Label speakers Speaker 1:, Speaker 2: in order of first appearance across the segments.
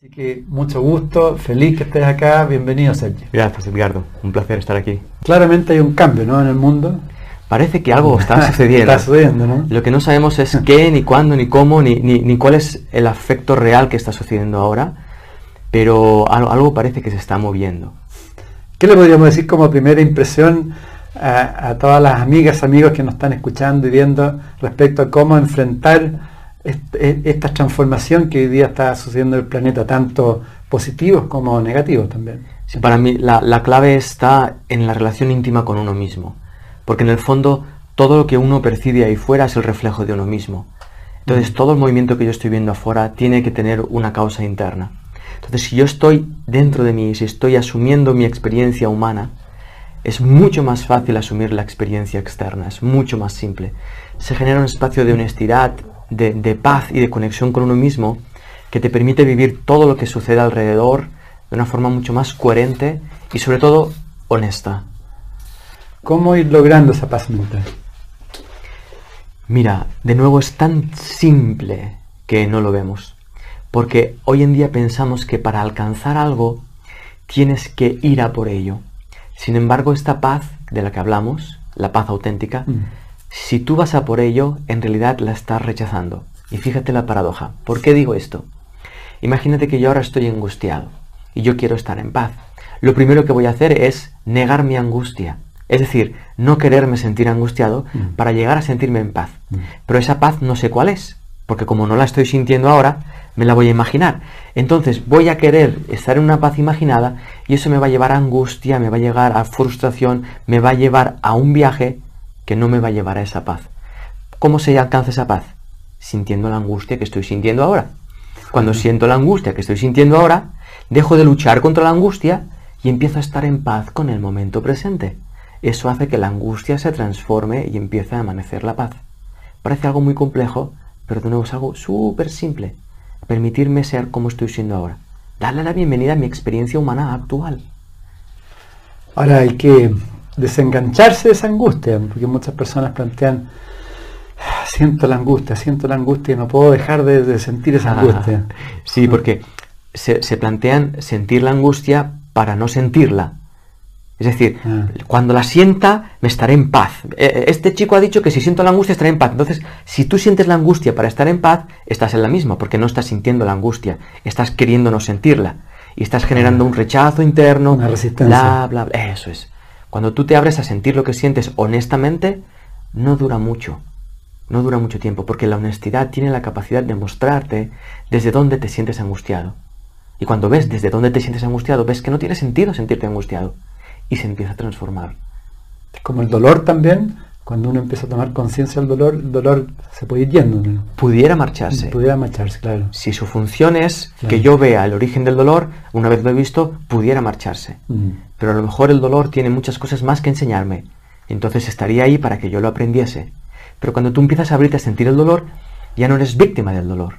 Speaker 1: Así que mucho gusto, feliz que estés acá, bienvenido Sergio.
Speaker 2: Gracias, Edgardo, un placer estar aquí.
Speaker 1: Claramente hay un cambio, ¿no?, en el mundo.
Speaker 2: Parece que algo está sucediendo.
Speaker 1: Está sucediendo, ¿no?
Speaker 2: Lo que no sabemos es qué, ni cuándo, ni cómo, ni cuál es el afecto real que está sucediendo ahora, pero algo parece que se está moviendo.
Speaker 1: ¿Qué le podríamos decir como primera impresión a todas las amigas, amigos que nos están escuchando y viendo respecto a cómo enfrentar esta transformación que hoy día está sucediendo en el planeta, tanto positivos como negativos también?
Speaker 2: Sí, para mí la clave está en la relación íntima con uno mismo, porque en el fondo todo lo que uno percibe ahí fuera es el reflejo de uno mismo. Entonces todo el movimiento que yo estoy viendo afuera tiene que tener una causa interna. Entonces si yo estoy dentro de mí, si estoy asumiendo mi experiencia humana, es mucho más fácil asumir la experiencia externa, es mucho más simple. Se genera un espacio de honestidad, de paz y de conexión con uno mismo que te permite vivir todo lo que sucede alrededor de una forma mucho más coherente y sobre todo honesta.
Speaker 1: ¿Cómo ir logrando esa paz mental?
Speaker 2: Mira, de nuevo es tan simple que no lo vemos, porque hoy en día pensamos que para alcanzar algo tienes que ir a por ello. Sin embargo, esta paz de la que hablamos, la paz auténtica, si tú vas a por ello, en realidad la estás rechazando. Y fíjate la paradoja. ¿Por qué digo esto? Imagínate que yo ahora estoy angustiado y yo quiero estar en paz. Lo primero que voy a hacer es negar mi angustia. Es decir, no quererme sentir angustiado para llegar a sentirme en paz. Pero esa paz no sé cuál es, porque como no la estoy sintiendo ahora, me la voy a imaginar. Entonces voy a querer estar en una paz imaginada y eso me va a llevar a angustia, me va a llevar a frustración, me va a llevar a un viaje que no me va a llevar a esa paz. ¿Cómo se alcanza esa paz? Sintiendo la angustia que estoy sintiendo ahora. Cuando siento la angustia que estoy sintiendo ahora, dejo de luchar contra la angustia y empiezo a estar en paz con el momento presente. Eso hace que la angustia se transforme y empiece a amanecer la paz. Parece algo muy complejo, pero de nuevo es algo súper simple. Permitirme ser como estoy siendo ahora. Darle la bienvenida a mi experiencia humana actual.
Speaker 1: Ahora hay que desengancharse de esa angustia, porque muchas personas plantean: siento la angustia y no puedo dejar de sentir esa angustia.
Speaker 2: Sí, porque se plantean sentir la angustia para no sentirla. Es decir, cuando la sienta, me estaré en paz. Este chico ha dicho que si siento la angustia, estaré en paz. Entonces, si tú sientes la angustia para estar en paz, estás en la misma, porque no estás sintiendo la angustia. Estás queriendo no sentirla. Y estás generando un rechazo interno.
Speaker 1: Una resistencia.
Speaker 2: Bla, bla, bla. Eso es. Cuando tú te abres a sentir lo que sientes honestamente, no dura mucho. No dura mucho tiempo, porque la honestidad tiene la capacidad de mostrarte desde dónde te sientes angustiado. Y cuando ves desde dónde te sientes angustiado, ves que no tiene sentido sentirte angustiado. Y se empieza a transformar.
Speaker 1: Es como el dolor también. Cuando uno empieza a tomar conciencia del dolor, el dolor se puede ir yendo, ¿no?
Speaker 2: Pudiera marcharse.
Speaker 1: Pudiera marcharse, claro.
Speaker 2: Si su función es que yo vea el origen del dolor, una vez lo he visto, pudiera marcharse. Pero a lo mejor el dolor tiene muchas cosas más que enseñarme. Entonces estaría ahí para que yo lo aprendiese. Pero cuando tú empiezas a abrirte a sentir el dolor, ya no eres víctima del dolor.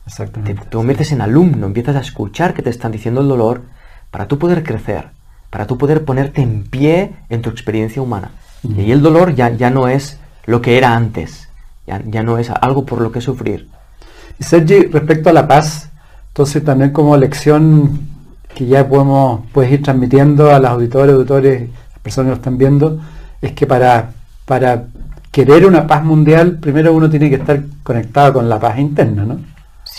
Speaker 1: Exactamente.
Speaker 2: Te conviertes en alumno, empiezas a escuchar qué te están diciendo el dolor para tú poder crecer, para tú poder ponerte en pie en tu experiencia humana. Y ahí el dolor ya no es lo que era antes, ya no es algo por lo que sufrir.
Speaker 1: Y Sergi, respecto a la paz, entonces también como lección que ya puedes ir transmitiendo a los auditores, las personas que lo están viendo, es que para querer una paz mundial, primero uno tiene que estar conectado con la paz interna, ¿no?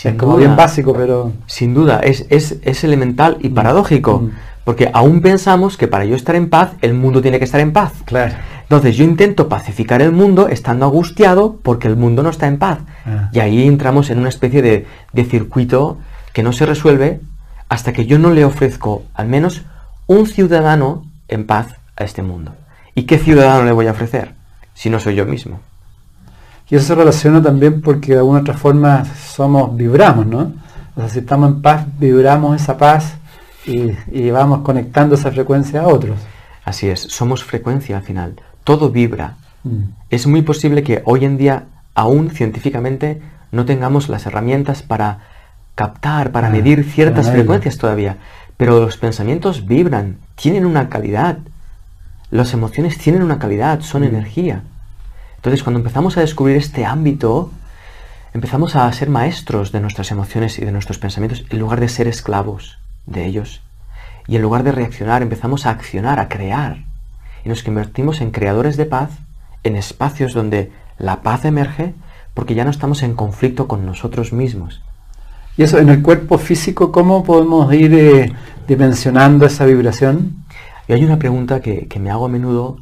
Speaker 1: Es como bien básico, pero...
Speaker 2: Sin duda, es elemental y paradójico. Porque aún pensamos que para yo estar en paz, el mundo tiene que estar en paz.
Speaker 1: Claro.
Speaker 2: Entonces yo intento pacificar el mundo estando angustiado porque el mundo no está en paz. Y ahí entramos en una especie de circuito que no se resuelve hasta que yo no le ofrezco al menos un ciudadano en paz a este mundo. ¿Y qué ciudadano le voy a ofrecer si no soy yo mismo?
Speaker 1: Y eso se relaciona también porque de alguna otra forma vibramos, ¿no? O sea, si estamos en paz, vibramos esa paz y vamos conectando esa frecuencia a otros.
Speaker 2: Así es, somos frecuencia al final. Todo vibra. Es muy posible que hoy en día, aún científicamente, no tengamos las herramientas para captar, para medir ciertas frecuencias todavía. Pero los pensamientos vibran, tienen una calidad. Las emociones tienen una calidad, son energía. Entonces, cuando empezamos a descubrir este ámbito, empezamos a ser maestros de nuestras emociones y de nuestros pensamientos en lugar de ser esclavos de ellos. Y en lugar de reaccionar, empezamos a accionar, a crear. Y nos convertimos en creadores de paz, en espacios donde la paz emerge, porque ya no estamos en conflicto con nosotros mismos.
Speaker 1: Y eso, en el cuerpo físico, ¿cómo podemos ir dimensionando esa vibración?
Speaker 2: Y hay una pregunta que me hago a menudo,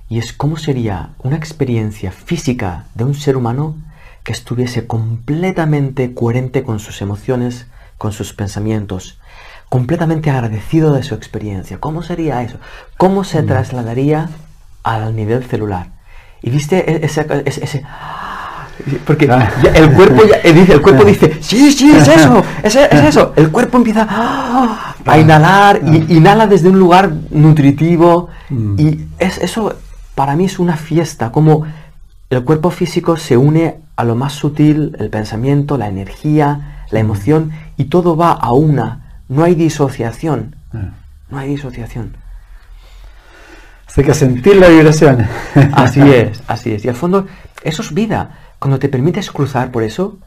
Speaker 2: y es ¿cómo sería una experiencia física de un ser humano que estuviese completamente coherente con sus emociones, con sus pensamientos, completamente agradecido de su experiencia? ¿Cómo sería eso? ¿Cómo se trasladaría al nivel celular? Y viste ese porque el cuerpo dice, sí, es eso, es eso. El cuerpo empieza a inhalar, y inhala desde un lugar nutritivo, y eso para mí es una fiesta, como el cuerpo físico se une a lo más sutil, el pensamiento, la energía, la emoción, y todo va a una. No hay disociación. No hay disociación.
Speaker 1: Hay que sentir la vibración.
Speaker 2: Así es. Y al fondo, eso es vida. Cuando te permites cruzar por eso,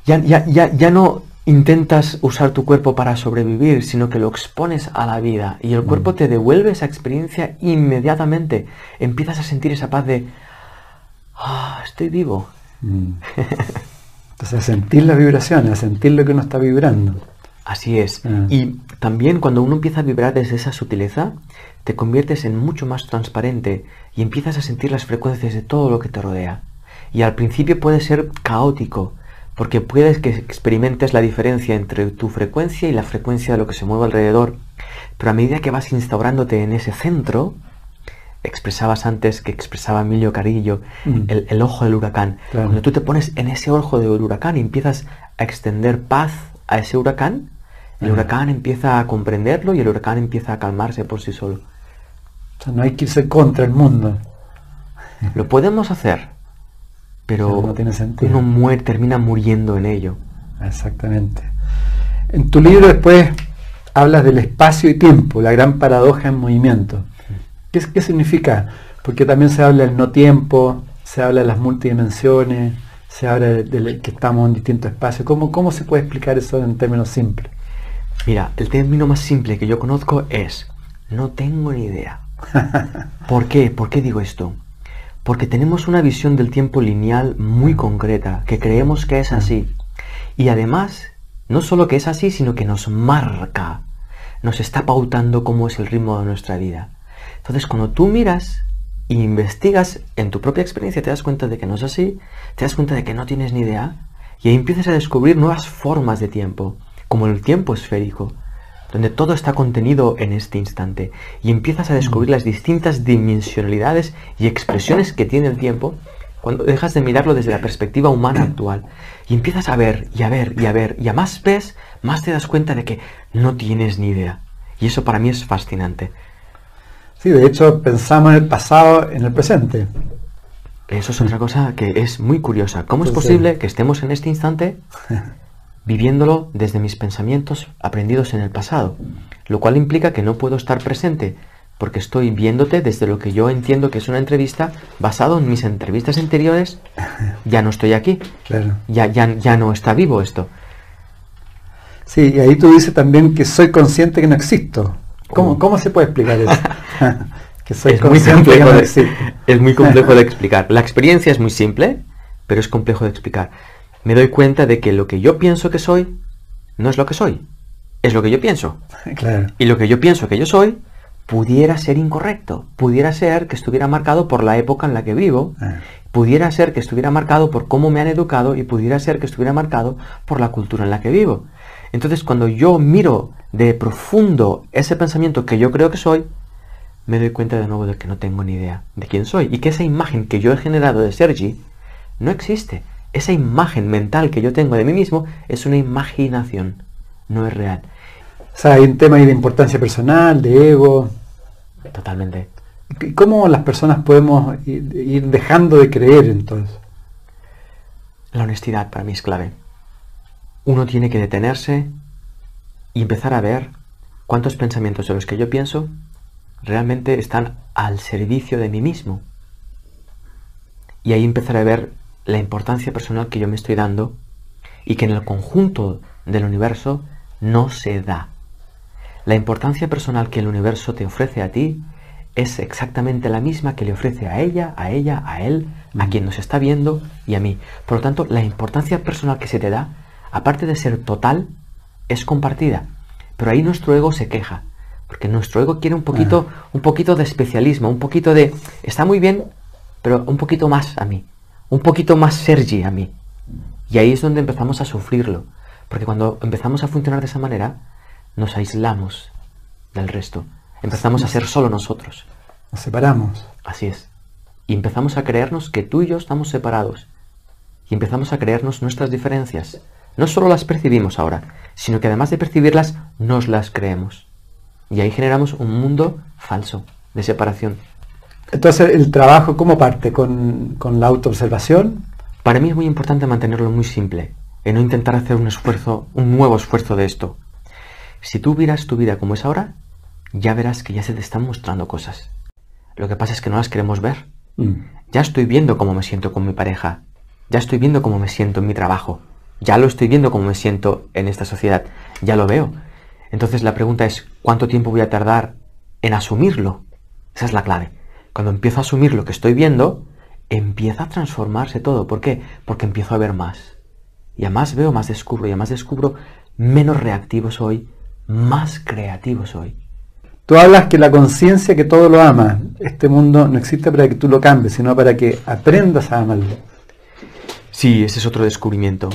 Speaker 2: ya no intentas usar tu cuerpo para sobrevivir, sino que lo expones a la vida. Y el cuerpo te devuelve esa experiencia inmediatamente. Empiezas a sentir esa paz de, estoy vivo.
Speaker 1: Entonces, a sentir la vibración, a sentir lo que uno está vibrando.
Speaker 2: Así es. Y también cuando uno empieza a vibrar desde esa sutileza, te conviertes en mucho más transparente y empiezas a sentir las frecuencias de todo lo que te rodea. Y al principio puede ser caótico, porque puedes que experimentes la diferencia entre tu frecuencia y la frecuencia de lo que se mueve alrededor. Pero a medida que vas instaurándote en ese centro, expresabas antes que expresaba Emilio Carrillo, el ojo del huracán. Claro. Cuando tú te pones en ese ojo del huracán y empiezas a extender paz a ese huracán, el huracán empieza a comprenderlo y el huracán empieza a calmarse por sí solo.
Speaker 1: O sea, no hay que irse contra el mundo.
Speaker 2: Lo podemos hacer, pero
Speaker 1: no tiene sentido.
Speaker 2: Uno termina muriendo en ello.
Speaker 1: Exactamente. En tu libro después hablas del espacio y tiempo, la gran paradoja en movimiento. ¿Qué significa? Porque también se habla del no tiempo, se habla de las multidimensiones, se habla de que estamos en distintos espacios. ¿Cómo se puede explicar eso en términos simples?
Speaker 2: Mira, el término más simple que yo conozco es, no tengo ni idea. ¿Por qué? ¿Por qué digo esto? Porque tenemos una visión del tiempo lineal muy concreta, que creemos que es así. Y además, no solo que es así, sino que nos marca, nos está pautando cómo es el ritmo de nuestra vida. Entonces, cuando tú miras e investigas en tu propia experiencia, te das cuenta de que no es así, te das cuenta de que no tienes ni idea, y ahí empiezas a descubrir nuevas formas de tiempo, como el tiempo esférico, donde todo está contenido en este instante, y empiezas a descubrir las distintas dimensionalidades y expresiones que tiene el tiempo cuando dejas de mirarlo desde la perspectiva humana actual, y empiezas a ver, y a ver, y a ver, y a más ves, más te das cuenta de que no tienes ni idea, y eso para mí es fascinante.
Speaker 1: Sí, de hecho pensamos en el pasado, en el presente.
Speaker 2: Eso es otra cosa que es muy curiosa. ¿Cómo es posible que estemos en este instante viviéndolo desde mis pensamientos aprendidos en el pasado? Lo cual implica que no puedo estar presente, porque estoy viéndote desde lo que yo entiendo que es una entrevista basado en mis entrevistas anteriores. Ya no estoy aquí.
Speaker 1: Claro.
Speaker 2: Ya no está vivo esto.
Speaker 1: Sí, y ahí tú dices también que soy consciente que no existo. ¿Cómo se puede explicar eso? Que soy consciente que no existo.
Speaker 2: Es muy complejo de explicar. La experiencia es muy simple, pero es complejo de explicar. Me doy cuenta de que lo que yo pienso que soy no es lo que soy, es lo que yo pienso.
Speaker 1: Claro.
Speaker 2: Y lo que yo pienso que yo soy pudiera ser incorrecto, pudiera ser que estuviera marcado por la época en la que vivo, pudiera ser que estuviera marcado por cómo me han educado y pudiera ser que estuviera marcado por la cultura en la que vivo. Entonces, cuando yo miro de profundo ese pensamiento que yo creo que soy, me doy cuenta de nuevo de que no tengo ni idea de quién soy y que esa imagen que yo he generado de Sergi no existe. Esa imagen mental que yo tengo de mí mismo es una imaginación, no es real.
Speaker 1: O sea, hay un tema ahí de importancia personal, de ego.
Speaker 2: Totalmente.
Speaker 1: ¿Cómo las personas podemos ir dejando de creer entonces?
Speaker 2: La honestidad para mí es clave. Uno tiene que detenerse y empezar a ver cuántos pensamientos de los que yo pienso realmente están al servicio de mí mismo. Y ahí empezar a ver la importancia personal que yo me estoy dando y que en el conjunto del universo no se da. La importancia personal que el universo te ofrece a ti es exactamente la misma que le ofrece a ella, a él, a quien nos está viendo y a mí. Por lo tanto, la importancia personal que se te da, aparte de ser total, es compartida. Pero ahí nuestro ego se queja, porque nuestro ego quiere un poquito de especialismo, un poquito de, está muy bien, pero un poquito más a mí, un poquito más Sergi a mí. Y ahí es donde empezamos a sufrirlo, porque cuando empezamos a funcionar de esa manera, nos aislamos del resto. Empezamos a ser solo nosotros.
Speaker 1: Nos separamos.
Speaker 2: Así es. Y empezamos a creernos que tú y yo estamos separados. Y empezamos a creernos nuestras diferencias. No solo las percibimos ahora, sino que además de percibirlas, nos las creemos. Y ahí generamos un mundo falso, de separación.
Speaker 1: Entonces, ¿el trabajo cómo parte? ¿Con la autoobservación?
Speaker 2: Para mí es muy importante mantenerlo muy simple, y no intentar hacer un nuevo esfuerzo de esto. Si tú miras tu vida como es ahora, ya verás que ya se te están mostrando cosas. Lo que pasa es que no las queremos ver. Ya estoy viendo cómo me siento con mi pareja. Ya estoy viendo cómo me siento en mi trabajo. Ya lo estoy viendo cómo me siento en esta sociedad. Ya lo veo. Entonces la pregunta es, ¿cuánto tiempo voy a tardar en asumirlo? Esa es la clave. Cuando empiezo a asumir lo que estoy viendo, empieza a transformarse todo. ¿Por qué? Porque empiezo a ver más. Y a más veo, más descubro. Y a más descubro, menos reactivo soy, más creativo soy.
Speaker 1: Tú hablas que la conciencia que todo lo ama, este mundo no existe para que tú lo cambies, sino para que aprendas a amarlo.
Speaker 2: Sí, ese es otro descubrimiento.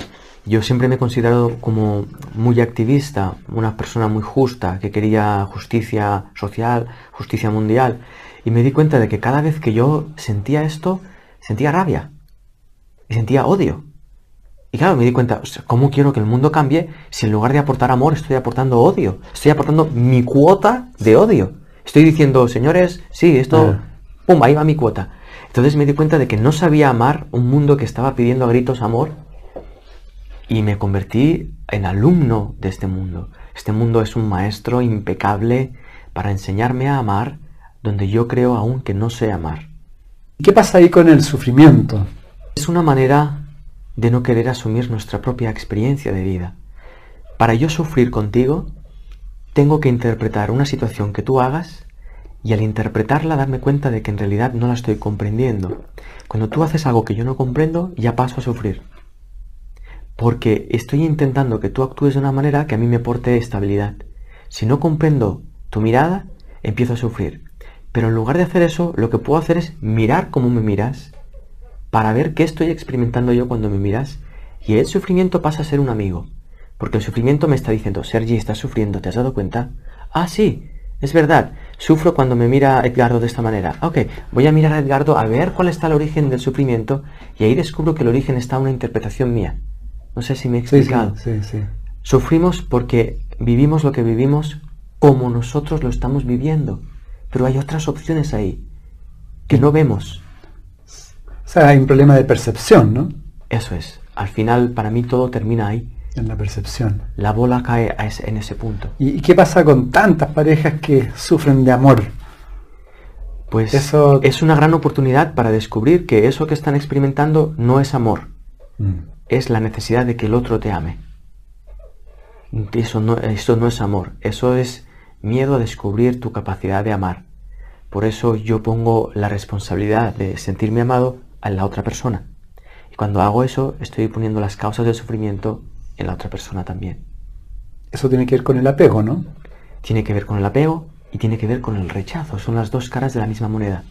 Speaker 2: Yo siempre me he considerado como muy activista, una persona muy justa, que quería justicia social, justicia mundial. Y me di cuenta de que cada vez que yo sentía esto, sentía rabia y sentía odio. Y claro, me di cuenta, o sea, ¿cómo quiero que el mundo cambie si en lugar de aportar amor estoy aportando odio? Estoy aportando mi cuota de odio. Estoy diciendo, señores, sí, esto, pum, ahí va mi cuota. Entonces me di cuenta de que no sabía amar un mundo que estaba pidiendo a gritos amor y me convertí en alumno de este mundo. Este mundo es un maestro impecable para enseñarme a amar donde yo creo aún que no sé amar.
Speaker 1: ¿Qué pasa ahí con el sufrimiento?
Speaker 2: Es una manera de no querer asumir nuestra propia experiencia de vida. Para yo sufrir contigo, tengo que interpretar una situación que tú hagas y al interpretarla darme cuenta de que en realidad no la estoy comprendiendo. Cuando tú haces algo que yo no comprendo, ya paso a sufrir. Porque estoy intentando que tú actúes de una manera que a mí me aporte estabilidad. Si no comprendo tu mirada, empiezo a sufrir. Pero en lugar de hacer eso, lo que puedo hacer es mirar cómo me miras, para ver qué estoy experimentando yo cuando me miras, y el sufrimiento pasa a ser un amigo, porque el sufrimiento me está diciendo, Sergi, estás sufriendo, ¿te has dado cuenta? Ah, sí, es verdad, sufro cuando me mira Edgardo de esta manera. Ok, voy a mirar a Edgardo a ver cuál está el origen del sufrimiento, y ahí descubro que el origen está en una interpretación mía. No sé si me he explicado.
Speaker 1: Sí.
Speaker 2: Sufrimos porque vivimos lo que vivimos como nosotros lo estamos viviendo, pero hay otras opciones ahí que no vemos.
Speaker 1: O sea, hay un problema de percepción, ¿no?
Speaker 2: Eso es. Al final, para mí, todo termina ahí.
Speaker 1: En la percepción.
Speaker 2: La bola cae en ese punto.
Speaker 1: ¿Y qué pasa con tantas parejas que sufren de amor?
Speaker 2: Pues eso es una gran oportunidad para descubrir que eso que están experimentando no es amor. Es la necesidad de que el otro te ame. Eso no es amor. Eso es miedo a descubrir tu capacidad de amar. Por eso yo pongo la responsabilidad de sentirme amado en la otra persona. Y cuando hago eso, estoy poniendo las causas del sufrimiento en la otra persona también.
Speaker 1: Eso tiene que ver con el apego, ¿no?
Speaker 2: Tiene que ver con el apego y tiene que ver con el rechazo. Son las dos caras de la misma moneda.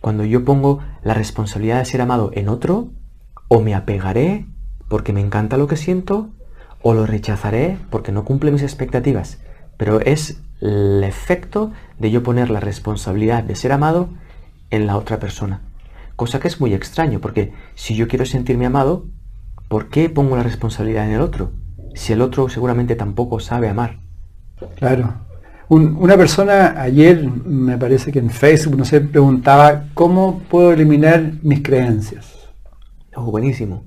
Speaker 2: Cuando yo pongo la responsabilidad de ser amado en otro, o me apegaré porque me encanta lo que siento, o lo rechazaré porque no cumple mis expectativas. Pero es el efecto de yo poner la responsabilidad de ser amado en la otra persona. Cosa que es muy extraño, porque si yo quiero sentirme amado, ¿por qué pongo la responsabilidad en el otro? Si el otro seguramente tampoco sabe amar.
Speaker 1: Claro. Una persona ayer, me parece que en Facebook, no sé, preguntaba ¿cómo puedo eliminar mis creencias?
Speaker 2: Oh, buenísimo.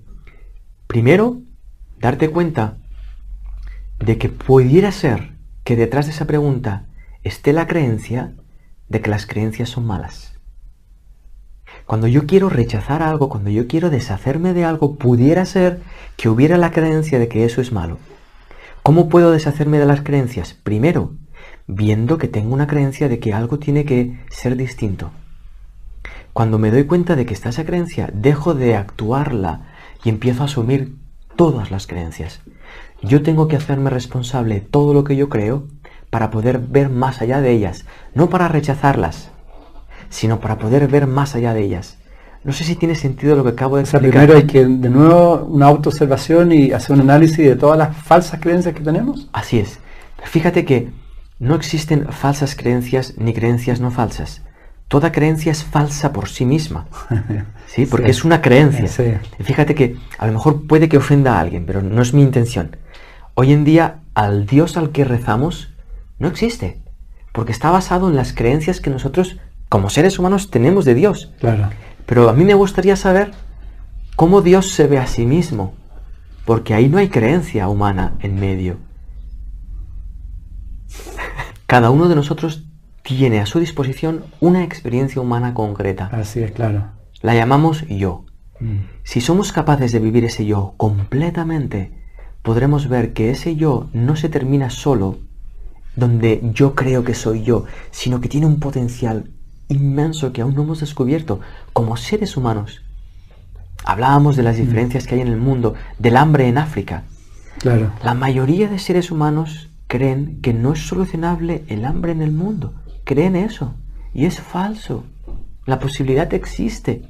Speaker 2: Primero, darte cuenta de que pudiera ser que detrás de esa pregunta esté la creencia de que las creencias son malas. Cuando yo quiero rechazar algo, cuando yo quiero deshacerme de algo, pudiera ser que hubiera la creencia de que eso es malo. ¿Cómo puedo deshacerme de las creencias? Primero, viendo que tengo una creencia de que algo tiene que ser distinto. Cuando me doy cuenta de que está esa creencia, dejo de actuarla y empiezo a asumir todas las creencias. Yo tengo que hacerme responsable de todo lo que yo creo para poder ver más allá de ellas, no para rechazarlas, sino para poder ver más allá de ellas. No sé si tiene sentido lo que acabo de explicar.
Speaker 1: Primero hay que, de nuevo, una autoobservación y hacer un análisis de todas las falsas creencias que tenemos.
Speaker 2: Así es. Fíjate que no existen falsas creencias ni creencias no falsas. Toda creencia es falsa por sí misma. ¿Sí? Porque sí, es una creencia. Sí. Fíjate que a lo mejor puede que ofenda a alguien, pero no es mi intención. Hoy en día, al Dios al que rezamos no existe. Porque está basado en las creencias que nosotros, como seres humanos, tenemos de Dios.
Speaker 1: Claro.
Speaker 2: Pero a mí me gustaría saber cómo Dios se ve a sí mismo. Porque ahí no hay creencia humana en medio. Cada uno de nosotros tiene a su disposición una experiencia humana concreta.
Speaker 1: Así es, claro.
Speaker 2: La llamamos yo. Si somos capaces de vivir ese yo completamente, podremos ver que ese yo no se termina solo donde yo creo que soy yo, sino que tiene un potencial inmenso que aún no hemos descubierto como seres humanos. Hablábamos de las diferencias que hay en el mundo, del hambre en África.
Speaker 1: Claro.
Speaker 2: La mayoría de seres humanos creen que no es solucionable el hambre en el mundo. Creen eso. Y es falso. La posibilidad existe.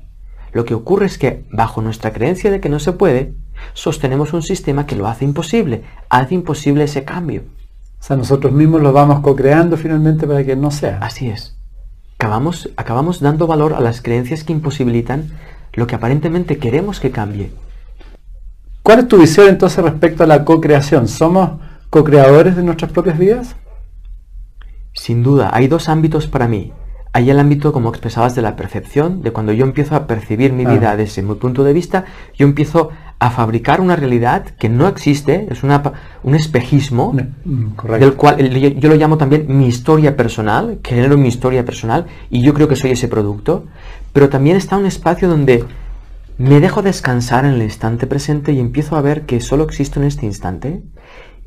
Speaker 2: Lo que ocurre es que, bajo nuestra creencia de que no se puede, sostenemos un sistema que lo hace imposible ese cambio.
Speaker 1: O sea, nosotros mismos lo vamos co-creando finalmente para que no sea.
Speaker 2: Así es. Acabamos dando valor a las creencias que imposibilitan lo que aparentemente queremos que cambie.
Speaker 1: ¿Cuál es tu visión entonces respecto a la co-creación? ¿Somos co-creadores de nuestras propias vidas?
Speaker 2: Sin duda, hay dos ámbitos para mí. Hay el ámbito, como expresabas, de la percepción, de cuando yo empiezo a percibir mi vida desde mi punto de vista, yo empiezo a fabricar una realidad que no existe, es un espejismo, del cual yo lo llamo también mi historia personal, que genero mi historia personal, y yo creo que soy ese producto, pero también está un espacio donde me dejo descansar en el instante presente y empiezo a ver que solo existo en este instante,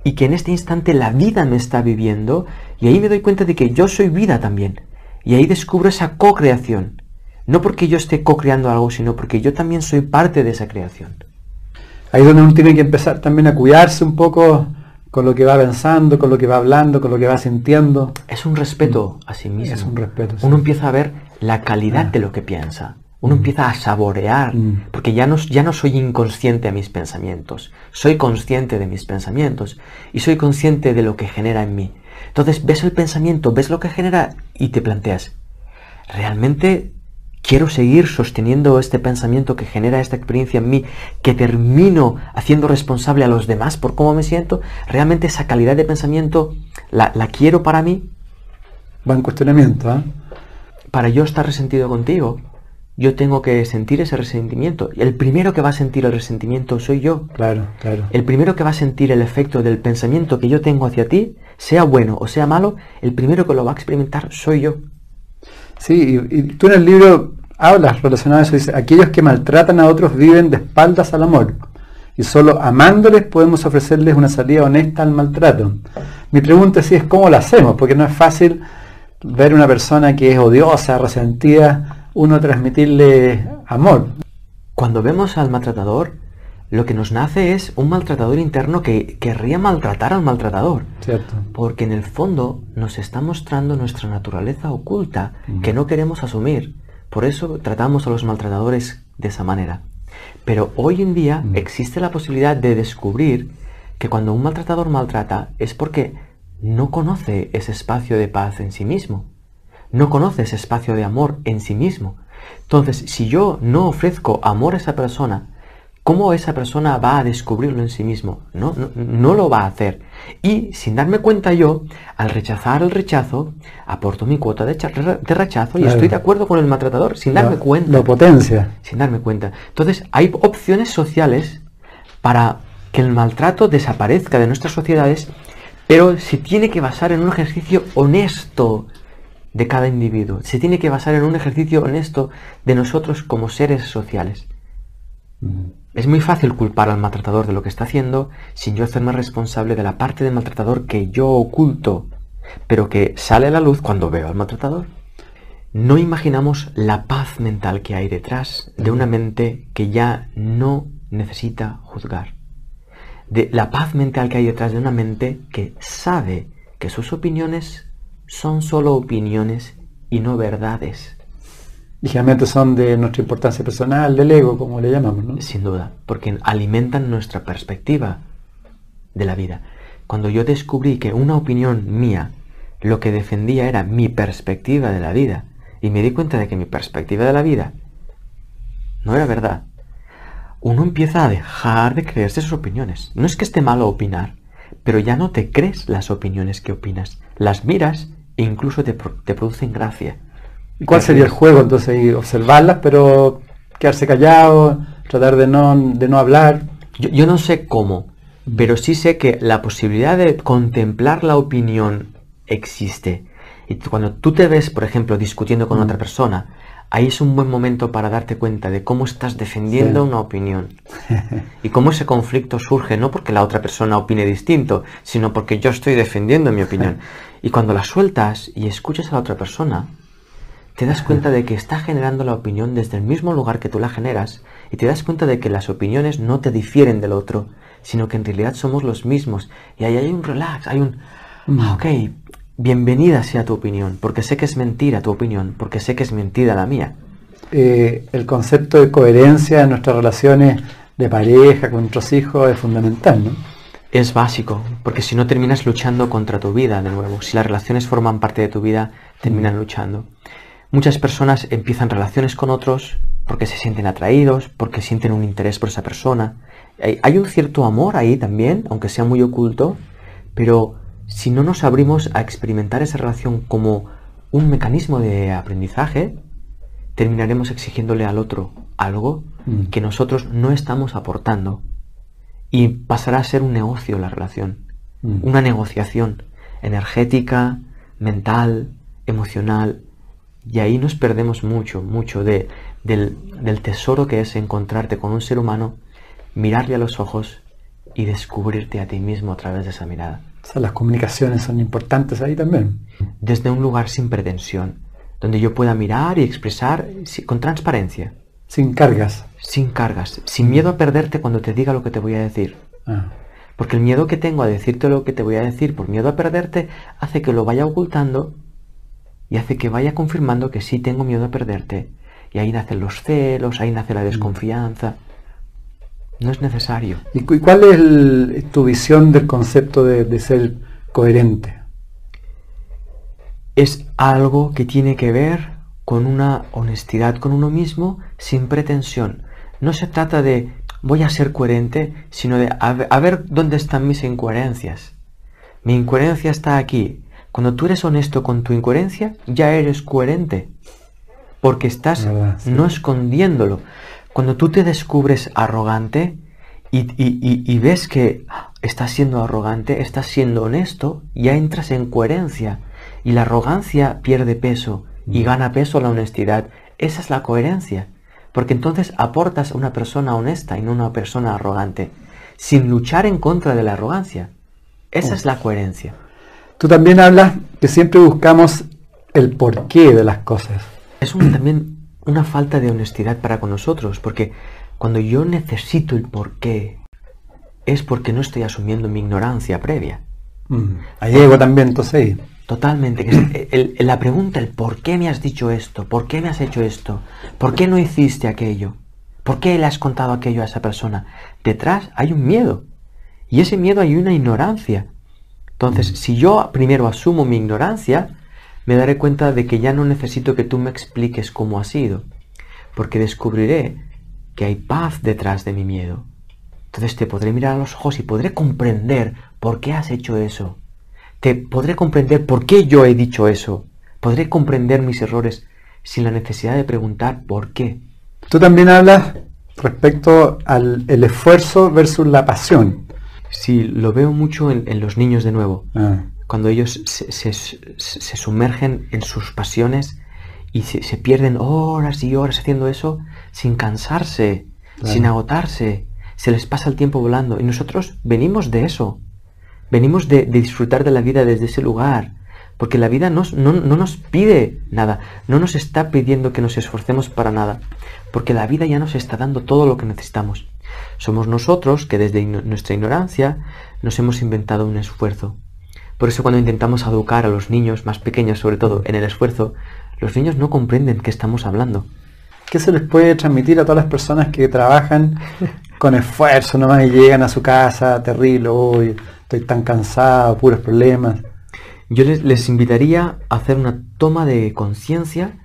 Speaker 2: y que en este instante la vida me está viviendo, y ahí me doy cuenta de que yo soy vida también. Y ahí descubro esa co-creación. No porque yo esté co-creando algo, sino porque yo también soy parte de esa creación.
Speaker 1: Ahí es donde uno tiene que empezar también a cuidarse un poco con lo que va pensando, con lo que va hablando, con lo que va sintiendo.
Speaker 2: Es un respeto a sí mismo.
Speaker 1: Es un respeto, sí.
Speaker 2: Uno empieza a ver la calidad de lo que piensa. Uno empieza a saborear, porque ya no soy inconsciente a mis pensamientos. Soy consciente de mis pensamientos y soy consciente de lo que genera en mí. Entonces ves el pensamiento, ves lo que genera y te planteas, ¿realmente quiero seguir sosteniendo este pensamiento que genera esta experiencia en mí, que termino haciendo responsable a los demás por cómo me siento? ¿Realmente esa calidad de pensamiento la quiero para mí?
Speaker 1: Va en cuestionamiento, ¿eh?
Speaker 2: Para yo estar resentido contigo, yo tengo que sentir ese resentimiento. El primero que va a sentir el resentimiento soy yo.
Speaker 1: Claro, claro.
Speaker 2: El primero que va a sentir el efecto del pensamiento que yo tengo hacia ti, sea bueno o sea malo, el primero que lo va a experimentar soy yo.
Speaker 1: Sí, y tú en el libro hablas relacionado a eso, dice, aquellos que maltratan a otros viven de espaldas al amor, y solo amándoles podemos ofrecerles una salida honesta al maltrato. Mi pregunta es cómo lo hacemos, porque no es fácil ver una persona que es odiosa, resentida, uno transmitirle amor.
Speaker 2: Cuando vemos al maltratador, lo que nos nace es un maltratador interno que querría maltratar al maltratador.
Speaker 1: Cierto.
Speaker 2: Porque en el fondo nos está mostrando nuestra naturaleza oculta que no queremos asumir. Por eso tratamos a los maltratadores de esa manera. Pero hoy en día existe la posibilidad de descubrir que cuando un maltratador maltrata es porque no conoce ese espacio de paz en sí mismo. No conoce ese espacio de amor en sí mismo. Entonces, si yo no ofrezco amor a esa persona, ¿cómo esa persona va a descubrirlo en sí mismo? No lo va a hacer. Y sin darme cuenta yo, al rechazar el rechazo, aporto mi cuota de rechazo y estoy de acuerdo con el maltratador, sin darme cuenta.
Speaker 1: Lo potencia.
Speaker 2: Sin darme cuenta. Entonces, hay opciones sociales para que el maltrato desaparezca de nuestras sociedades, pero se tiene que basar en un ejercicio honesto de cada individuo. Se tiene que basar en un ejercicio honesto de nosotros como seres sociales. Es muy fácil culpar al maltratador de lo que está haciendo sin yo hacerme responsable de la parte del maltratador que yo oculto, pero que sale a la luz cuando veo al maltratador. No imaginamos la paz mental que hay detrás de una mente que ya no necesita juzgar. De la paz mental que hay detrás de una mente que sabe que sus opiniones son solo opiniones y no verdades.
Speaker 1: Y generalmente son de nuestra importancia personal, del ego, como le llamamos, ¿no?
Speaker 2: Sin duda, porque alimentan nuestra perspectiva de la vida. Cuando yo descubrí que una opinión mía, lo que defendía era mi perspectiva de la vida, y me di cuenta de que mi perspectiva de la vida no era verdad, uno empieza a dejar de creerse sus opiniones. No es que esté malo opinar, pero ya no te crees las opiniones que opinas. Las miras e incluso te producen gracia.
Speaker 1: ¿Y cuál sería el juego entonces? Observarlas, pero quedarse callado, tratar de no hablar.
Speaker 2: Yo no sé cómo, pero sí sé que la posibilidad de contemplar la opinión existe. Y cuando tú te ves, por ejemplo, discutiendo con otra persona, ahí es un buen momento para darte cuenta de cómo estás defendiendo una opinión. Y cómo ese conflicto surge no porque la otra persona opine distinto, sino porque yo estoy defendiendo mi opinión. Y cuando la sueltas y escuchas a la otra persona, te das cuenta de que está generando la opinión desde el mismo lugar que tú la generas, y te das cuenta de que las opiniones no te difieren del otro, sino que en realidad somos los mismos. Y ahí hay un relax, hay un... ok, bienvenida sea tu opinión, porque sé que es mentira tu opinión, porque sé que es mentira la mía.
Speaker 1: El concepto de coherencia en nuestras relaciones de pareja, con nuestros hijos, es fundamental, ¿no?
Speaker 2: Es básico, porque si no terminas luchando contra tu vida de nuevo. Si las relaciones forman parte de tu vida, terminan luchando. Muchas personas empiezan relaciones con otros porque se sienten atraídos, porque sienten un interés por esa persona. Hay un cierto amor ahí también, aunque sea muy oculto, pero si no nos abrimos a experimentar esa relación como un mecanismo de aprendizaje, terminaremos exigiéndole al otro algo que nosotros no estamos aportando. Y pasará a ser un negocio la relación, una negociación energética, mental, emocional. Y ahí nos perdemos mucho del tesoro que es encontrarte con un ser humano, mirarle a los ojos y descubrirte a ti mismo a través de esa mirada.
Speaker 1: O sea, las comunicaciones son importantes ahí también.
Speaker 2: Desde un lugar sin pretensión, donde yo pueda mirar y expresar con transparencia.
Speaker 1: Sin cargas.
Speaker 2: Sin cargas, sin miedo a perderte cuando te diga lo que te voy a decir. Porque el miedo que tengo a decirte lo que te voy a decir por miedo a perderte hace que lo vaya ocultando y hace que vaya confirmando que sí tengo miedo a perderte. Y ahí nacen los celos, ahí nace la desconfianza. No es necesario.
Speaker 1: ¿Y cuál es tu visión del concepto de ser coherente?
Speaker 2: Es algo que tiene que ver con una honestidad con uno mismo sin pretensión. No se trata de voy a ser coherente, sino de a ver dónde están mis incoherencias. Mi incoherencia está aquí. Cuando tú eres honesto con tu incoherencia, ya eres coherente. Porque estás no escondiéndolo. Cuando tú te descubres arrogante y ves que estás siendo arrogante, estás siendo honesto, ya entras en coherencia. Y la arrogancia pierde peso y gana peso la honestidad. Esa es la coherencia. Porque entonces aportas a una persona honesta y no una persona arrogante, sin luchar en contra de la arrogancia. Esa es la coherencia.
Speaker 1: Tú también hablas que siempre buscamos el porqué de las cosas.
Speaker 2: Es también una falta de honestidad para con nosotros, porque cuando yo necesito el porqué, es porque no estoy asumiendo mi ignorancia previa.
Speaker 1: Ahí llego también, entonces ahí.
Speaker 2: Totalmente. La pregunta, el por qué me has dicho esto, por qué me has hecho esto, por qué no hiciste aquello, por qué le has contado aquello a esa persona. Detrás hay un miedo, y ese miedo hay una ignorancia. Entonces, si yo primero asumo mi ignorancia, me daré cuenta de que ya no necesito que tú me expliques cómo ha sido, porque descubriré que hay paz detrás de mi miedo. Entonces te podré mirar a los ojos y podré comprender por qué has hecho eso. Te podré comprender por qué yo he dicho eso. Podré comprender mis errores sin la necesidad de preguntar por qué.
Speaker 1: Tú también hablas respecto al esfuerzo versus la pasión.
Speaker 2: Sí, lo veo mucho en los niños de nuevo. cuando ellos se sumergen en sus pasiones y se pierden horas y horas haciendo eso sin cansarse,
Speaker 1: claro,
Speaker 2: sin agotarse, se les pasa el tiempo volando. Y nosotros venimos de eso, venimos de disfrutar de la vida desde ese lugar, porque la vida no nos pide nada, no nos está pidiendo que nos esforcemos para nada, porque la vida ya nos está dando todo lo que necesitamos. Somos nosotros que desde nuestra ignorancia nos hemos inventado un esfuerzo. Por eso cuando intentamos educar a los niños más pequeños, sobre todo en el esfuerzo, los niños no comprenden qué estamos hablando.
Speaker 1: ¿Qué se les puede transmitir a todas las personas que trabajan con esfuerzo nomás y llegan a su casa terrible, uy, estoy tan cansado, puros problemas?
Speaker 2: Yo les invitaría a hacer una toma de conciencia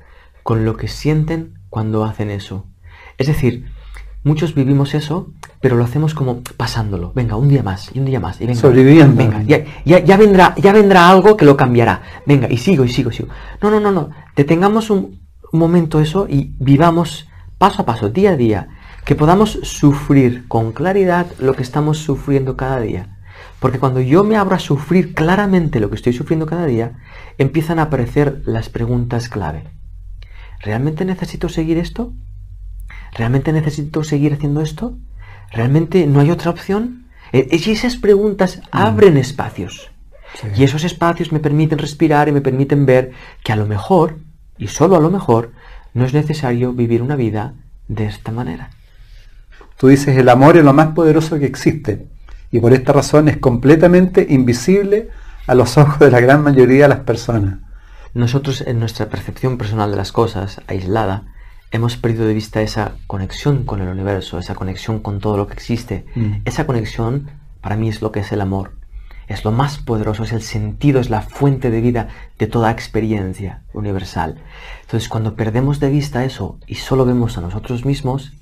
Speaker 2: con lo que sienten cuando hacen eso. Es decir, muchos vivimos eso, pero lo hacemos como pasándolo. Venga, un día más, y un día más. Y venga,
Speaker 1: sobreviviendo.
Speaker 2: Venga, ya vendrá algo que lo cambiará. Venga, y sigo. No. Detengamos un momento eso y vivamos paso a paso, día a día. Que podamos sufrir con claridad lo que estamos sufriendo cada día. Porque cuando yo me abro a sufrir claramente lo que estoy sufriendo cada día, empiezan a aparecer las preguntas clave. ¿Realmente necesito seguir esto? ¿Realmente necesito seguir haciendo esto? ¿Realmente no hay otra opción? Y esas preguntas abren espacios. Sí. Y esos espacios me permiten respirar y me permiten ver que a lo mejor, y solo a lo mejor, no es necesario vivir una vida de esta manera.
Speaker 1: Tú dices, el amor es lo más poderoso que existe. Y por esta razón es completamente invisible a los ojos de la gran mayoría de las personas.
Speaker 2: Nosotros, en nuestra percepción personal de las cosas, aislada, hemos perdido de vista esa conexión con el universo, esa conexión con todo lo que existe. Esa conexión, para mí, es lo que es el amor. Es lo más poderoso, es el sentido, es la fuente de vida de toda experiencia universal. Entonces, cuando perdemos de vista eso y solo vemos a nosotros mismos,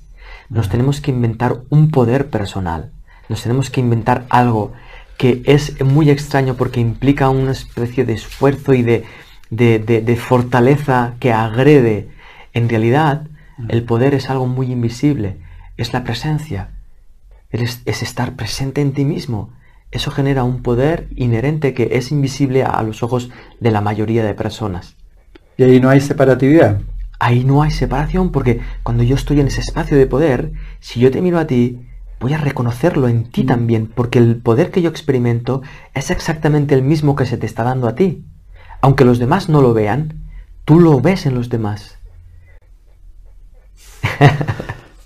Speaker 2: nos tenemos que inventar un poder personal. Nos tenemos que inventar algo que es muy extraño porque implica una especie de esfuerzo y de fortaleza que agrede. En realidad, el poder es algo muy invisible, es la presencia, es estar presente en ti mismo. Eso genera un poder inherente que es invisible a los ojos de la mayoría de personas.
Speaker 1: Y ahí no hay separatividad.
Speaker 2: Ahí no hay separación porque cuando yo estoy en ese espacio de poder, si yo te miro a ti, voy a reconocerlo en ti también, porque el poder que yo experimento es exactamente el mismo que se te está dando a ti. Aunque los demás no lo vean, tú lo ves en los demás.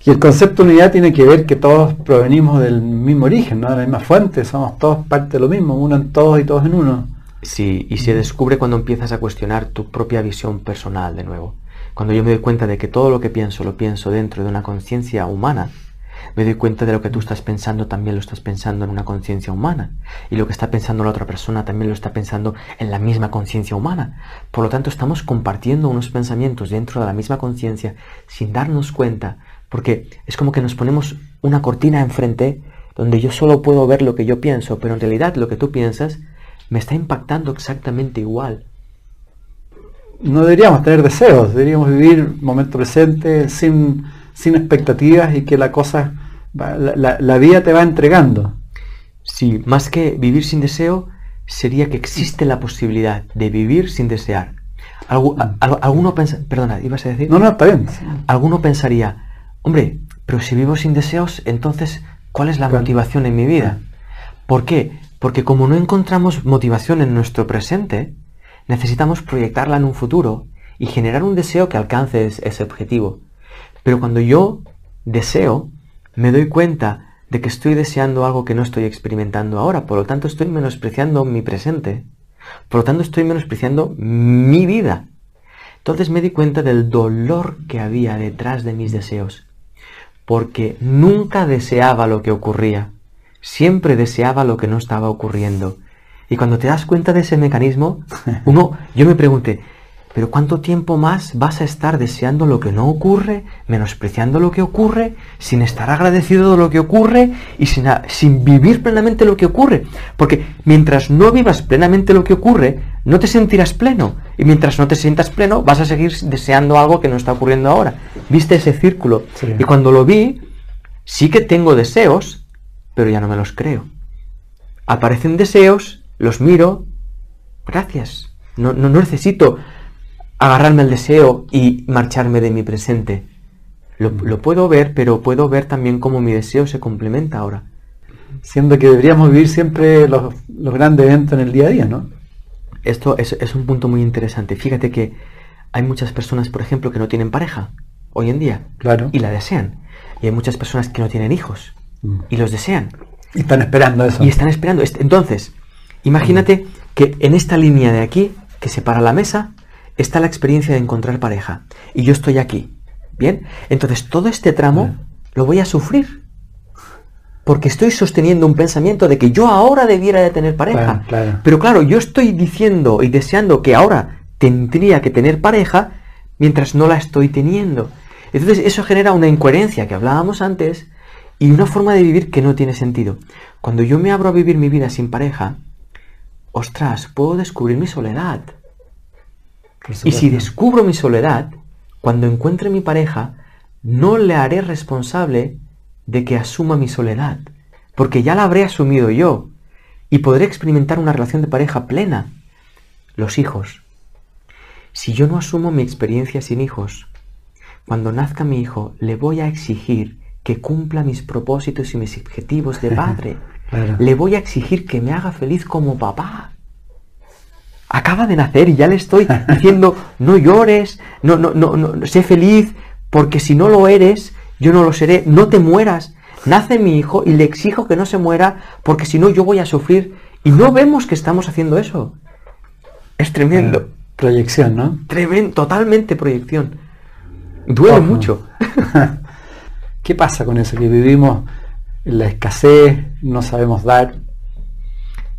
Speaker 1: Y el concepto de unidad tiene que ver que todos provenimos del mismo origen, ¿no? De la misma fuente, somos todos parte de lo mismo, uno en todos y todos en uno.
Speaker 2: Sí, y se descubre cuando empiezas a cuestionar tu propia visión personal de nuevo. Cuando yo me doy cuenta de que todo lo que pienso lo pienso dentro de una conciencia humana, me doy cuenta de lo que tú estás pensando también lo estás pensando en una conciencia humana. Y lo que está pensando la otra persona también lo está pensando en la misma conciencia humana. Por lo tanto, estamos compartiendo unos pensamientos dentro de la misma conciencia sin darnos cuenta, porque es como que nos ponemos una cortina enfrente donde yo solo puedo ver lo que yo pienso, pero en realidad lo que tú piensas me está impactando exactamente igual.
Speaker 1: No deberíamos tener deseos, deberíamos vivir momento presente sin expectativas y que la vida te va entregando.
Speaker 2: Sí, más que vivir sin deseo, sería que existe la posibilidad de vivir sin desear. Alguno pensaría, perdona, ¿ibas a decir?
Speaker 1: No, está bien.
Speaker 2: Alguno pensaría, hombre, pero si vivo sin deseos, entonces, ¿cuál es la motivación en mi vida? ¿Por qué? Porque como no encontramos motivación en nuestro presente, necesitamos proyectarla en un futuro y generar un deseo que alcance ese objetivo. Pero cuando yo deseo, me doy cuenta de que estoy deseando algo que no estoy experimentando ahora, por lo tanto estoy menospreciando mi presente, por lo tanto estoy menospreciando mi vida. Entonces me di cuenta del dolor que había detrás de mis deseos, porque nunca deseaba lo que ocurría, siempre deseaba lo que no estaba ocurriendo. Y cuando te das cuenta de ese mecanismo, yo me pregunté, ¿pero cuánto tiempo más vas a estar deseando lo que no ocurre, menospreciando lo que ocurre, sin estar agradecido de lo que ocurre y sin vivir plenamente lo que ocurre? Porque mientras no vivas plenamente lo que ocurre, no te sentirás pleno. Y mientras no te sientas pleno, vas a seguir deseando algo que no está ocurriendo ahora. ¿Viste ese círculo? Sí. Y cuando lo vi, sí que tengo deseos, pero ya no me los creo. Aparecen deseos, los miro Gracias. No necesito agarrarme al deseo y marcharme de mi presente. Lo puedo ver, pero puedo ver también cómo mi deseo se complementa ahora.
Speaker 1: Siendo que deberíamos vivir siempre los grandes eventos en el día a día, ¿no?
Speaker 2: Esto es un punto muy interesante. Fíjate que hay muchas personas, por ejemplo, que no tienen pareja hoy en día.
Speaker 1: Claro.
Speaker 2: Y la desean. Y hay muchas personas que no tienen hijos y los desean.
Speaker 1: Y están esperando eso.
Speaker 2: Y están esperando. Entonces, imagínate que en esta línea de aquí, que separa la mesa, está la experiencia de encontrar pareja. Y yo estoy aquí. ¿Bien? Entonces, todo este tramo lo voy a sufrir. Porque estoy sosteniendo un pensamiento de que yo ahora debiera de tener pareja.
Speaker 1: Claro.
Speaker 2: Pero claro, yo estoy diciendo y deseando que ahora tendría que tener pareja mientras no la estoy teniendo. Entonces eso genera una incoherencia que hablábamos antes y una forma de vivir que no tiene sentido. Cuando yo me abro a vivir mi vida sin pareja, ostras, puedo descubrir mi soledad. Y si descubro mi soledad, cuando encuentre mi pareja, no le haré responsable de que asuma mi soledad, porque ya la habré asumido yo y podré experimentar una relación de pareja plena. Los hijos. Si yo no asumo mi experiencia sin hijos, cuando nazca mi hijo le voy a exigir que cumpla mis propósitos y mis objetivos de padre.
Speaker 1: Claro.
Speaker 2: Le voy a exigir que me haga feliz como papá. Acaba de nacer y ya le estoy diciendo no llores, no, sé feliz, porque si no lo eres, yo no lo seré, no te mueras. Nace mi hijo y le exijo que no se muera, porque si no yo voy a sufrir. Y no vemos que estamos haciendo eso. Es tremendo.
Speaker 1: Proyección, ¿no?
Speaker 2: Tremendo, totalmente proyección. Duele mucho.
Speaker 1: ¿Qué pasa con eso? Que vivimos en la escasez, no sabemos dar.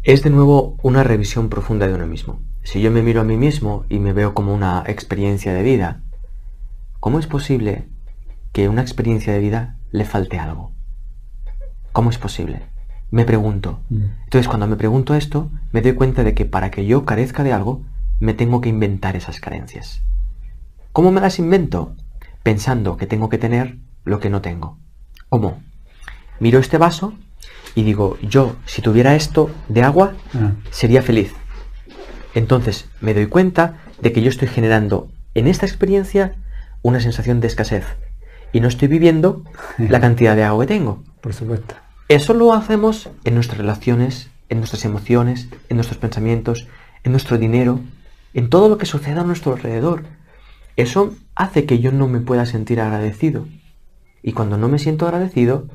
Speaker 2: Es de nuevo una revisión profunda de uno mismo. Si yo me miro a mí mismo y me veo como una experiencia de vida, ¿cómo es posible que una experiencia de vida le falte algo? ¿Cómo es posible? Me pregunto. Entonces, cuando me pregunto esto, me doy cuenta de que para que yo carezca de algo, me tengo que inventar esas carencias. ¿Cómo me las invento? Pensando que tengo que tener lo que no tengo. ¿Cómo? Miro este vaso y digo, yo, si tuviera esto de agua, sería feliz. Entonces, me doy cuenta de que yo estoy generando en esta experiencia una sensación de escasez. Y no estoy viviendo la cantidad de agua que tengo.
Speaker 1: Por supuesto.
Speaker 2: Eso lo hacemos en nuestras relaciones, en nuestras emociones, en nuestros pensamientos, en nuestro dinero, en todo lo que sucede a nuestro alrededor. Eso hace que yo no me pueda sentir agradecido. Y cuando no me siento agradecido,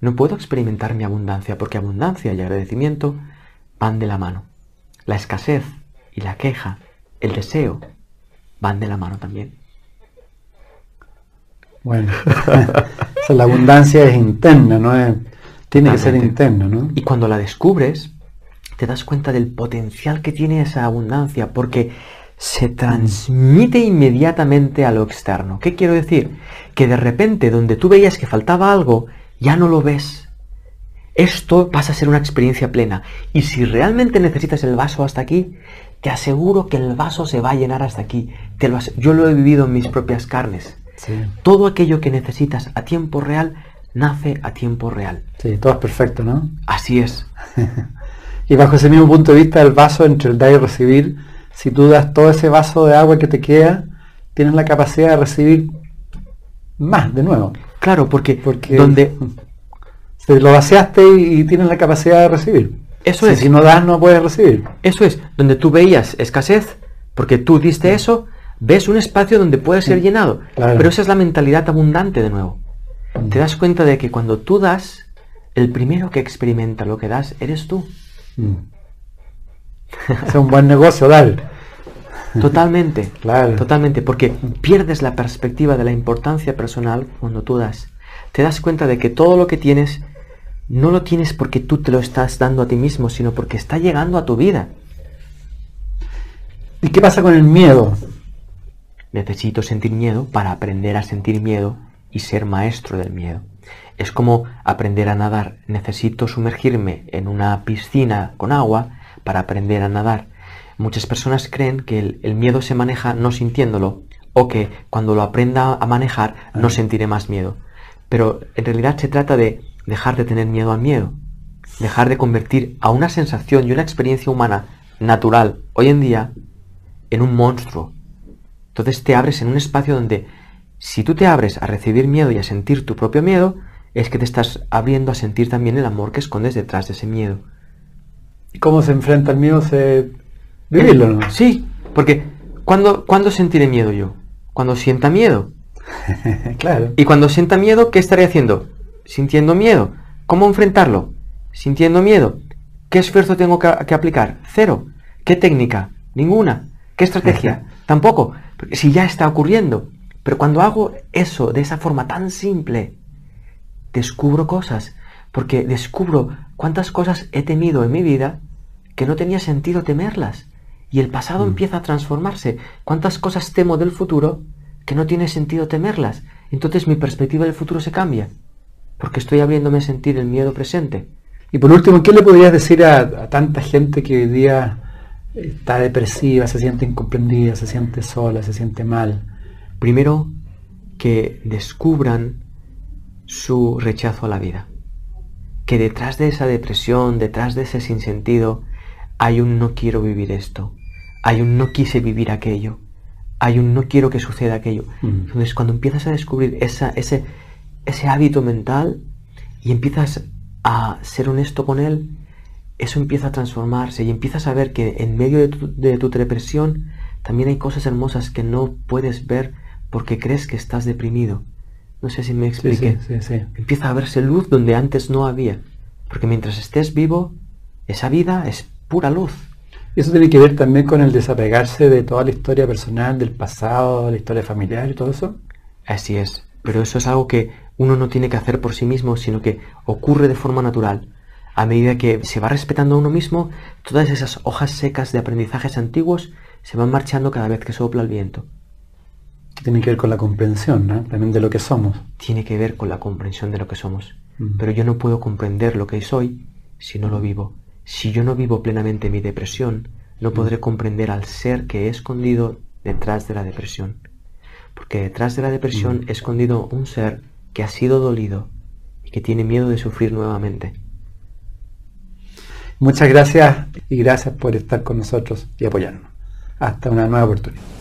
Speaker 2: no puedo experimentar mi abundancia, porque abundancia y agradecimiento van de la mano. La escasez y la queja, el deseo, van de la mano también.
Speaker 1: Bueno, o sea, la abundancia es interna, ¿no? Tiene que ser interna, ¿no?
Speaker 2: Y cuando la descubres, te das cuenta del potencial que tiene esa abundancia, porque se transmite inmediatamente a lo externo. ¿Qué quiero decir? Que de repente, donde tú veías que faltaba algo, ya no lo ves. Esto pasa a ser una experiencia plena. Y si realmente necesitas el vaso hasta aquí, te aseguro que el vaso se va a llenar hasta aquí. Yo lo he vivido en mis propias carnes.
Speaker 1: Sí.
Speaker 2: Todo aquello que necesitas a tiempo real, nace a tiempo real.
Speaker 1: Sí, todo es perfecto, ¿no?
Speaker 2: Así es.
Speaker 1: Y bajo ese mismo punto de vista, el vaso entre el dar y recibir, si tú das todo ese vaso de agua que te queda, tienes la capacidad de recibir más de nuevo.
Speaker 2: Claro, porque
Speaker 1: donde te lo vaciaste y tienes la capacidad de recibir.
Speaker 2: Eso es.
Speaker 1: Si no das, no puedes recibir.
Speaker 2: Eso es. Donde tú veías escasez, porque tú diste eso, ves un espacio donde puede ser llenado.
Speaker 1: Claro.
Speaker 2: Pero esa es la mentalidad abundante de nuevo. Te das cuenta de que cuando tú das, el primero que experimenta lo que das eres tú.
Speaker 1: Es un buen negocio dar.
Speaker 2: Totalmente.
Speaker 1: Claro.
Speaker 2: Totalmente. Porque pierdes la perspectiva de la importancia personal cuando tú das. Te das cuenta de que todo lo que tienes, no lo tienes porque tú te lo estás dando a ti mismo, sino porque está llegando a tu vida.
Speaker 1: ¿Y qué pasa con el miedo?
Speaker 2: Necesito sentir miedo para aprender a sentir miedo y ser maestro del miedo. Es como aprender a nadar. Necesito sumergirme en una piscina con agua para aprender a nadar. Muchas personas creen que el miedo se maneja no sintiéndolo, o que cuando lo aprenda a manejar no sentiré más miedo. Pero en realidad se trata de dejar de tener miedo al miedo. Dejar de convertir a una sensación y una experiencia humana natural hoy en día en un monstruo. Entonces te abres en un espacio donde, si tú te abres a recibir miedo y a sentir tu propio miedo, es que te estás abriendo a sentir también el amor que escondes detrás de ese miedo.
Speaker 1: ¿Y cómo se enfrenta el miedo? Vivirlo, ¿no?
Speaker 2: Sí, porque ¿cuándo sentiré miedo yo? Cuando sienta miedo.
Speaker 1: Claro.
Speaker 2: Y cuando sienta miedo, ¿qué estaré haciendo? Sintiendo miedo. ¿Cómo enfrentarlo? Sintiendo miedo. ¿Qué esfuerzo tengo que aplicar? Cero. ¿Qué técnica? Ninguna. ¿Qué estrategia? Tampoco. Porque si ya está ocurriendo. Pero cuando hago eso de esa forma tan simple, descubro cosas. Porque descubro cuántas cosas he temido en mi vida que no tenía sentido temerlas. Y el pasado empieza a transformarse. ¿Cuántas cosas temo del futuro que no tiene sentido temerlas? Entonces mi perspectiva del futuro se cambia. Porque estoy abriéndome a sentir el miedo presente.
Speaker 1: Y por último, ¿qué le podrías decir a tanta gente que hoy día está depresiva, se siente incomprendida, se siente sola, se siente mal?
Speaker 2: Primero, que descubran su rechazo a la vida. Que detrás de esa depresión, detrás de ese sinsentido, hay un no quiero vivir esto. Hay un no quise vivir aquello. Hay un no quiero que suceda aquello. Entonces, cuando empiezas a descubrir ese hábito mental y empiezas a ser honesto con él, eso empieza a transformarse y empiezas a ver que en medio de tu depresión también hay cosas hermosas que no puedes ver porque crees que estás deprimido. No sé si me expliqué.
Speaker 1: Sí.
Speaker 2: Empieza a verse luz donde antes no había. Porque mientras estés vivo, esa vida es pura luz.
Speaker 1: Y eso tiene que ver también con el desapegarse de toda la historia personal, del pasado, la historia familiar y todo eso.
Speaker 2: Así es. Pero eso es algo que uno no tiene que hacer por sí mismo, sino que ocurre de forma natural. A medida que se va respetando a uno mismo, todas esas hojas secas de aprendizajes antiguos se van marchando cada vez que sopla el viento.
Speaker 1: Tiene que ver con la comprensión, ¿no? También de lo que somos.
Speaker 2: Tiene que ver con la comprensión de lo que somos. Pero yo no puedo comprender lo que soy si no lo vivo. Si yo no vivo plenamente mi depresión, no podré comprender al ser que he escondido detrás de la depresión. Porque detrás de la depresión he escondido un ser que ha sido dolido y que tiene miedo de sufrir nuevamente.
Speaker 1: Muchas gracias y gracias por estar con nosotros y apoyarnos. Hasta una nueva oportunidad.